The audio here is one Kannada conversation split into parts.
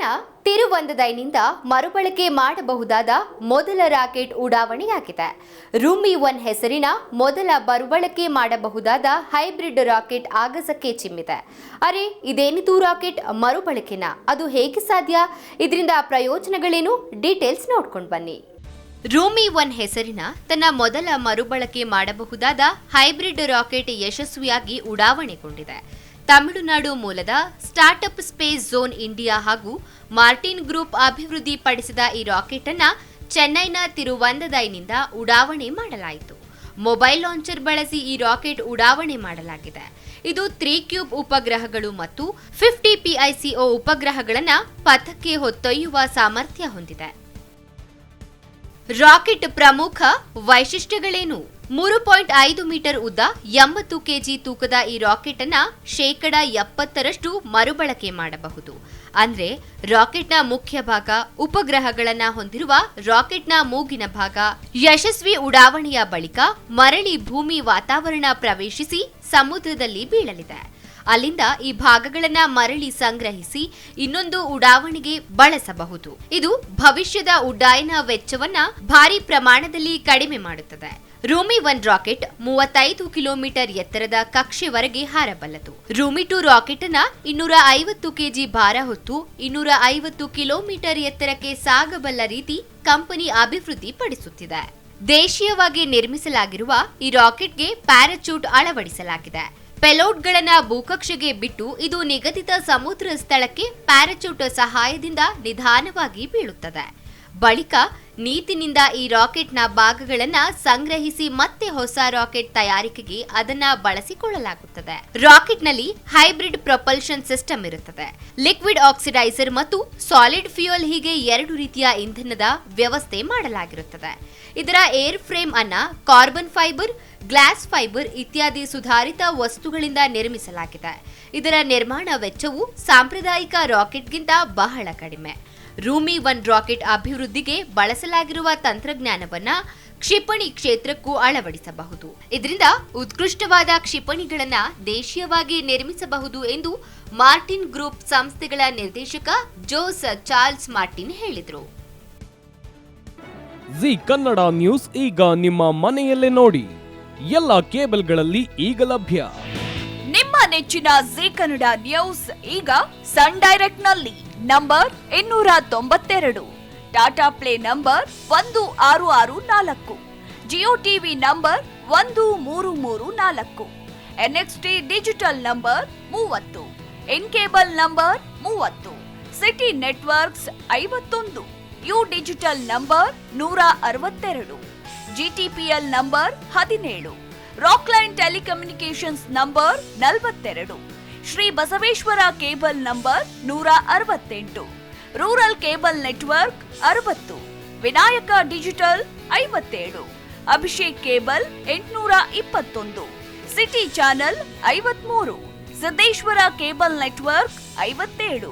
ಚೈನಾ ತಿರುವಂದದೈನಿಂದ ಮರುಬಳಕೆ ಮಾಡಬಹುದಾದ ಮೊದಲ ರಾಕೆಟ್ ಉಡಾವಣೆಯಾಗಿದೆ. ರೂಮಿ-1 ಹೆಸರಿನ ಮೊದಲ ಮರುಬಳಕೆ ಮಾಡಬಹುದಾದ ಹೈಬ್ರಿಡ್ ರಾಕೆಟ್ ಆಗಸಕ್ಕೆ ಚಿಮ್ಮಿದೆ. ಅರೆ, ಇದೇನಿದು ರಾಕೆಟ್ ಮರುಬಳಕೆನಾ? ಅದು ಹೇಗೆ ಸಾಧ್ಯ? ಇದರಿಂದ ಪ್ರಯೋಜನಗಳೇನು? ಡೀಟೇಲ್ಸ್ ನೋಡ್ಕೊಂಡು ಬನ್ನಿ. ರೂಮಿ-1 ಹೆಸರಿನ ತನ್ನ ಮೊದಲ ಮರುಬಳಕೆ ಮಾಡಬಹುದಾದ ಹೈಬ್ರಿಡ್ ರಾಕೆಟ್ ಯಶಸ್ವಿಯಾಗಿ ಉಡಾವಣೆಗೊಂಡಿದೆ. ತಮಿಳುನಾಡು ಮೂಲದ ಸ್ಟಾರ್ಟ್ಅಪ್ ಸ್ಪೇಸ್ ಝೋನ್ ಇಂಡಿಯಾ ಹಾಗೂ ಮಾರ್ಟಿನ್ ಗ್ರೂಪ್ ಅಭಿವೃದ್ಧಿಪಡಿಸಿದ ಈ ರಾಕೆಟ್ ಅನ್ನು ಚೆನ್ನೈನ ತಿರುವಂದದೈನಿಂದ ಉಡಾವಣೆ ಮಾಡಲಾಯಿತು. ಮೊಬೈಲ್ ಲಾಂಚರ್ ಬಳಸಿ ಈ ರಾಕೆಟ್ ಉಡಾವಣೆ ಮಾಡಲಾಗಿದೆ. ಇದು 3 ಕ್ಯೂಬ್ ಉಪಗ್ರಹಗಳು ಮತ್ತು 50 PICO ಉಪಗ್ರಹಗಳನ್ನು ಪಥಕ್ಕೆ ಹೊತ್ತೊಯ್ಯುವ ಸಾಮರ್ಥ್ಯ ಹೊಂದಿದೆ. ರಾಕೆಟ್ ಪ್ರಮುಖ ವೈಶಿಷ್ಟ್ಯಗಳೇನು? 3.5 ಮೀಟರ್ ಉದ್ದ, 80 ಕೆಜಿ ತೂಕದ ಈ ರಾಕೆಟ್ ಅನ್ನ 70% ಮರುಬಳಕೆ ಮಾಡಬಹುದು. ಅಂದ್ರೆ ರಾಕೆಟ್ನ ಮುಖ್ಯ ಭಾಗ, ಉಪಗ್ರಹಗಳನ್ನ ಹೊಂದಿರುವ ರಾಕೆಟ್ನ ಮೂಗಿನ ಭಾಗ ಯಶಸ್ವಿ ಉಡಾವಣೆಯ ಬಳಿಕ ಮರಳಿ ಭೂಮಿ ವಾತಾವರಣ ಪ್ರವೇಶಿಸಿ ಸಮುದ್ರದಲ್ಲಿ ಬೀಳಲಿದೆ. ಅಲ್ಲಿಂದ ಈ ಭಾಗಗಳನ್ನ ಮರಳಿ ಸಂಗ್ರಹಿಸಿ ಇನ್ನೊಂದು ಉಡಾವಣೆಗೆ ಬಳಸಬಹುದು. ಇದು ಭವಿಷ್ಯದ ಉಡ್ಡಯನ ವೆಚ್ಚವನ್ನ ಭಾರಿ ಪ್ರಮಾಣದಲ್ಲಿ ಕಡಿಮೆ ಮಾಡುತ್ತದೆ. ರೂಮಿ-1 ರಾಕೆಟ್ 35 ಕಿಲೋಮೀಟರ್ ಎತ್ತರದ ಕಕ್ಷೆವರೆಗೆ ಹಾರಬಲ್ಲದು. ರೂಮಿ-2 ರಾಕೆಟ್ ಅನ್ನ 250 ಕೆಜಿ ಭಾರ ಹೊತ್ತು 250 ಕಿಲೋಮೀಟರ್ ಎತ್ತರಕ್ಕೆ ಸಾಗಬಲ್ಲ ರೀತಿ ಕಂಪನಿ ಅಭಿವೃದ್ಧಿಪಡಿಸುತ್ತಿದೆ. ದೇಶೀಯವಾಗಿ ನಿರ್ಮಿಸಲಾಗಿರುವ ಈ ರಾಕೆಟ್ಗೆ ಪ್ಯಾರಾಚೂಟ್ ಅಳವಡಿಸಲಾಗಿದೆ. ಪೆಲೋಟ್ಗಳನ್ನ ಭೂಕಕ್ಷೆಗೆ ಬಿಟ್ಟು ಇದು ನಿಗದಿತ ಸಮುದ್ರ ಸ್ಥಳಕ್ಕೆ ಪ್ಯಾರಾಚೂಟ್ ಸಹಾಯದಿಂದ ನಿಧಾನವಾಗಿ ಬೀಳುತ್ತದೆ. ಬಳಿಕ ನೀತಿನಿಂದ ಈ ರಾಕೆಟ್ನ ಭಾಗಗಳನ್ನ ಸಂಗ್ರಹಿಸಿ ಮತ್ತೆ ಹೊಸ ರಾಕೆಟ್ ತಯಾರಿಕೆಗೆ ಅದನ್ನ ಬಳಸಿಕೊಳ್ಳಲಾಗುತ್ತದೆ. ರಾಕೆಟ್ನಲ್ಲಿ ಹೈಬ್ರಿಡ್ ಪ್ರೊಪಲ್ಷನ್ ಸಿಸ್ಟಮ್ ಇರುತ್ತದೆ. ಲಿಕ್ವಿಡ್ ಆಕ್ಸಿಡೈಸರ್ ಮತ್ತು ಸಾಲಿಡ್ ಫ್ಯೂಯಲ್ ಹೀಗೆ 2 ರೀತಿಯ ಇಂಧನದ ವ್ಯವಸ್ಥೆ ಮಾಡಲಾಗಿರುತ್ತದೆ. ಇದರ ಏರ್ ಫ್ರೇಮ್ ಅನ್ನ ಕಾರ್ಬನ್ ಫೈಬರ್, ಗ್ಲಾಸ್ ಫೈಬರ್ ಇತ್ಯಾದಿ ಸುಧಾರಿತ ವಸ್ತುಗಳಿಂದ ನಿರ್ಮಿಸಲಾಗಿದೆ. ಇದರ ನಿರ್ಮಾಣ ವೆಚ್ಚವು ಸಾಂಪ್ರದಾಯಿಕ ರಾಕೆಟ್ಗಿಂತ ಬಹಳ ಕಡಿಮೆ. ರೂಮಿ-1 ರಾಕೆಟ್ ಅಭಿವೃದ್ಧಿಗೆ ಬಳಸಲಾಗಿರುವ ತಂತ್ರಜ್ಞಾನವನ್ನ ಕ್ಷಿಪಣಿ ಕ್ಷೇತ್ರಕ್ಕೂ ಅಳವಡಿಸಬಹುದು. ಇದರಿಂದ ಉತ್ಕೃಷ್ಟವಾದ ಕ್ಷಿಪಣಿಗಳನ್ನ ದೇಶೀಯವಾಗಿ ನಿರ್ಮಿಸಬಹುದು ಎಂದು ಮಾರ್ಟಿನ್ ಗ್ರೂಪ್ ಸಂಸ್ಥೆಗಳ ನಿರ್ದೇಶಕ ಜೋಸ್ ಚಾರ್ಲ್ಸ್ ಮಾರ್ಟಿನ್ ಹೇಳಿದರು. ಜಿ ಕನ್ನಡ ನ್ಯೂಸ್ ಈಗ ನಿಮ್ಮ ಮನೆಯಲ್ಲೇ ನೋಡಿ. ಎಲ್ಲ ಕೇಬಲ್ಗಳಲ್ಲಿ ಈಗ ಲಭ್ಯ. ನಿಮ್ಮ ನೆಚ್ಚಿನ ಜಿ ಕನ್ನಡ ನ್ಯೂಸ್ ಈಗ ಸನ್ ಡೈರೆಕ್ಟ್ ನಲ್ಲಿ number 292, Tata play number 1664, Jio TV number 1334, NXT digital number 30, in cable number 30, city networks 51, U digital number 162, GTPL number 17, Rockline telecommunications number 42, Shri Basaveshwara cable number 168, rural cable network 60, Vinayaka digital 57, Abhishek cable 821, city channel 53, Siddeshwara cable network 57,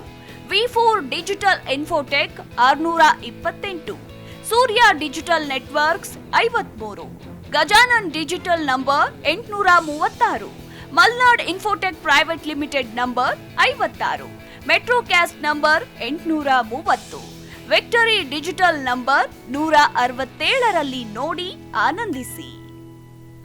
V4 digital Infotech 628, Surya digital networks 53, Gajanan digital number 836, Malnad Infotech private limited number 56, Metrocast number 830, Victory digital number 167ರಲ್ಲಿ ನೋಡಿ ಆನಂದಿಸಿ.